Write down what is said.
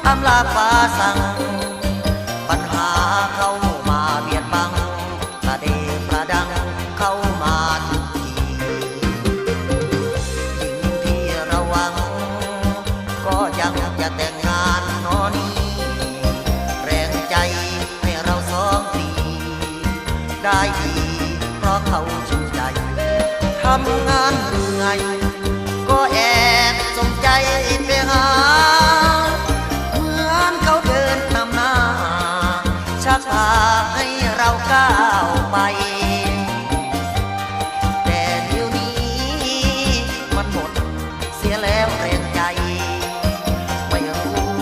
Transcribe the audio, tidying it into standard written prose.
อำลาฟ้าสั่งปัญหาเข้ามาเบียดบังประเดประดังเข้ามาทุกทียิ่งที่ระวังก็ยังจะแต่งงานนอนี้แรงใจให้เราสองปีได้ดีเพราะเขาชูใจทำงานเหนื่อย